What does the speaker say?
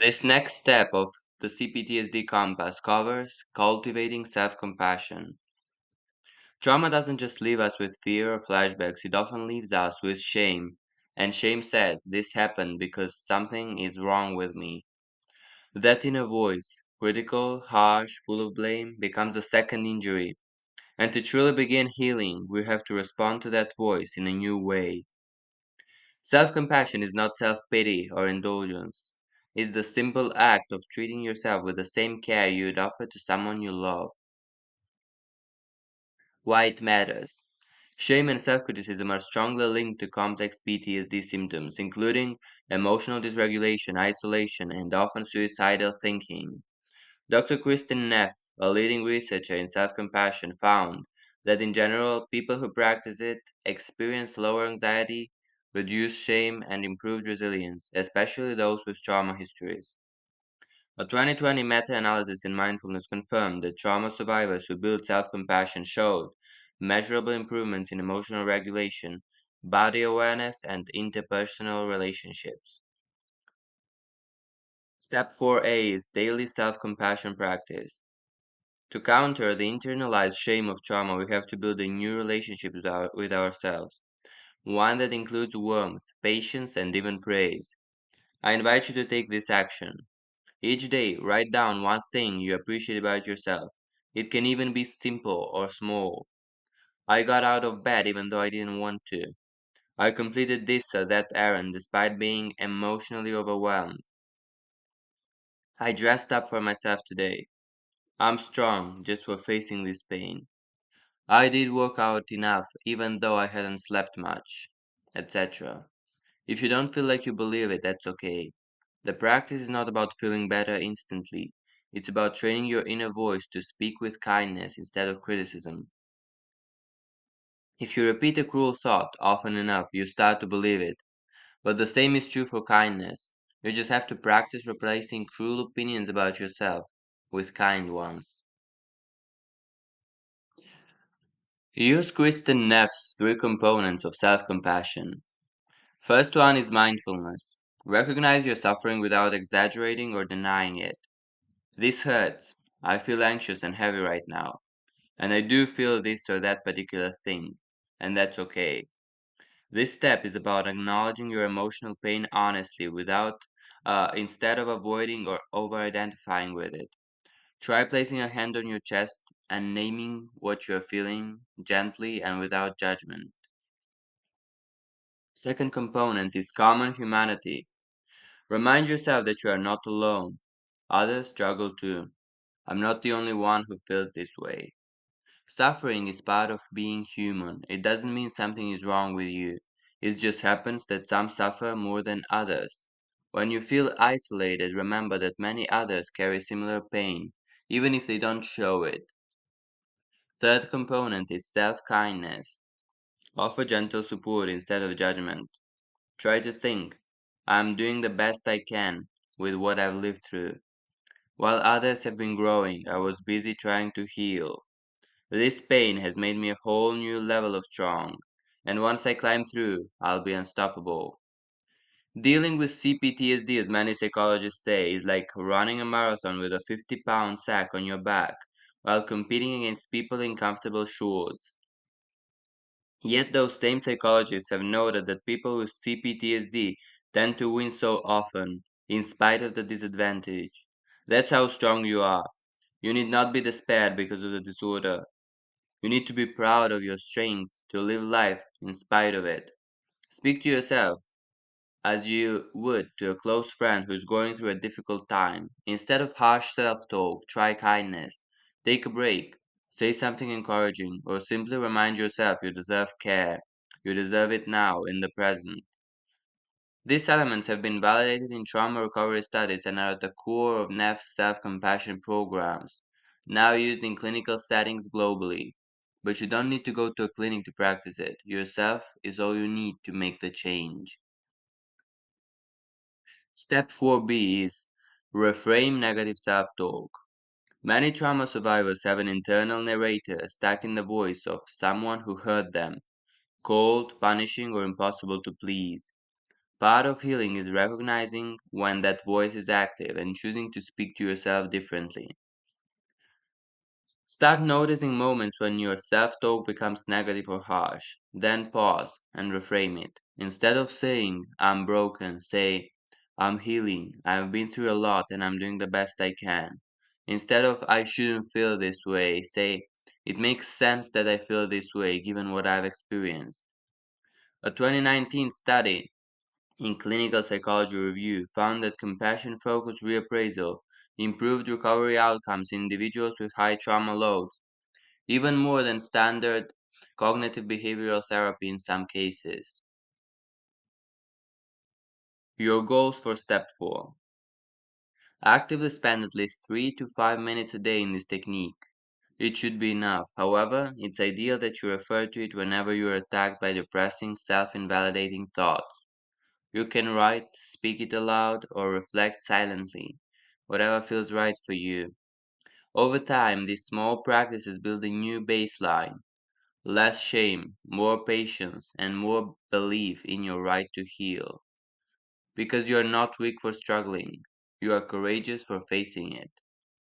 This next step of the CPTSD compass covers cultivating self compassion. Trauma doesn't just leave us with fear or flashbacks, it often leaves us with shame. And shame says, this happened because something is wrong with me. That inner voice, critical, harsh, full of blame, becomes a second injury. And to truly begin healing, we have to respond to that voice in a new way. Self compassion is not self pity or indulgence. It's the simple act of treating yourself with the same care you'd offer to someone you love. Why it matters. Shame and self criticism are strongly linked to complex PTSD symptoms, including emotional dysregulation, isolation, and often suicidal thinking. Dr. Kristen Neff, a leading researcher in self compassion, found that in general, people who practice it experience lower anxiety, reduced shame, and improved resilience, especially those with trauma histories. A 2020 meta analysis in mindfulness confirmed that trauma survivors who built self compassion showed measurable improvements in emotional regulation, body awareness, and interpersonal relationships. Step 4A is daily self compassion practice. To counter the internalized shame of trauma, we have to build a new relationship with ourselves, one that includes warmth, patience, and even praise. I invite you to take this action. Each day, write down one thing you appreciate about yourself. It can even be simple or small. I got out of bed even though I didn't want to. I completed this or that errand despite being emotionally overwhelmed. I dressed up for myself today. I'm strong just for facing this pain. I did work out enough even though I hadn't slept much, etc. If you don't feel like you believe it, that's okay. The practice is not about feeling better instantly. It's about training your inner voice to speak with kindness instead of criticism. If you repeat a cruel thought often enough, you start to believe it. But the same is true for kindness. You just have to practice replacing cruel opinions about yourself with kind ones. Use Kristen Neff's three components of self compassion. First one is mindfulness. Recognize your suffering without exaggerating or denying it. This hurts. I feel anxious and heavy right now. And I do feel this or that particular thing. And that's okay. This step is about acknowledging your emotional pain honestly instead of avoiding or over identifying with it. Try placing a hand on your chest and naming what you're feeling gently and without judgment. Second component is common humanity. Remind yourself that you are not alone. Others struggle too. I'm not the only one who feels this way. Suffering is part of being human. It doesn't mean something is wrong with you. It just happens that some suffer more than others. When you feel isolated, remember that many others carry similar pain, even if they don't show it. Third component is self kindness. Offer gentle support instead of judgment. Try to think, I'm doing the best I can with what I've lived through. While others have been growing, I was busy trying to heal. This pain has made me a whole new level of strong, and once I climb through, I'll be unstoppable. Dealing with CPTSD, as many psychologists say, is like running a marathon with a 50-pound sack on your back while competing against people in comfortable shorts. Yet those same psychologists have noted that people with CPTSD tend to win so often, in spite of the disadvantage. That's how strong you are. You need not be despaired because of the disorder. You need to be proud of your strength to live life in spite of it. Speak to yourself as you would to a close friend who's going through a difficult time. Instead of harsh self talk, try kindness. Take a break. Say something encouraging, or simply remind yourself you deserve care. You deserve it now, in the present. These elements have been validated in trauma recovery studies and are at the core of NEF's self compassion programs, now used in clinical settings globally. But you don't need to go to a clinic to practice it. Yourself is all you need to make the change. Step 4B is reframe negative self talk. Many trauma survivors have an internal narrator stuck in the voice of someone who hurt them, cold, punishing, or impossible to please. Part of healing is recognizing when that voice is active and choosing to speak to yourself differently. Start noticing moments when your self talk becomes negative or harsh. Then pause and reframe it. Instead of saying, I'm broken, say, I'm healing. I've been through a lot and I'm doing the best I can. Instead of, I shouldn't feel this way, say, it makes sense that I feel this way given what I've experienced. A 2019 study in Clinical Psychology Review found that compassion focused reappraisal improved recovery outcomes in individuals with high trauma loads even more than standard cognitive behavioral therapy in some cases. Your goals for step 4. Actively spend at least 3 to 5 minutes a day in this technique. It should be enough. However, it's ideal that you refer to it whenever you are attacked by depressing, self-invalidating thoughts. You can write, speak it aloud, or reflect silently, whatever feels right for you. Over time, these small practices build a new baseline. Less shame, more patience, and more belief in your right to heal. Because you are not weak for struggling, you are courageous for facing it.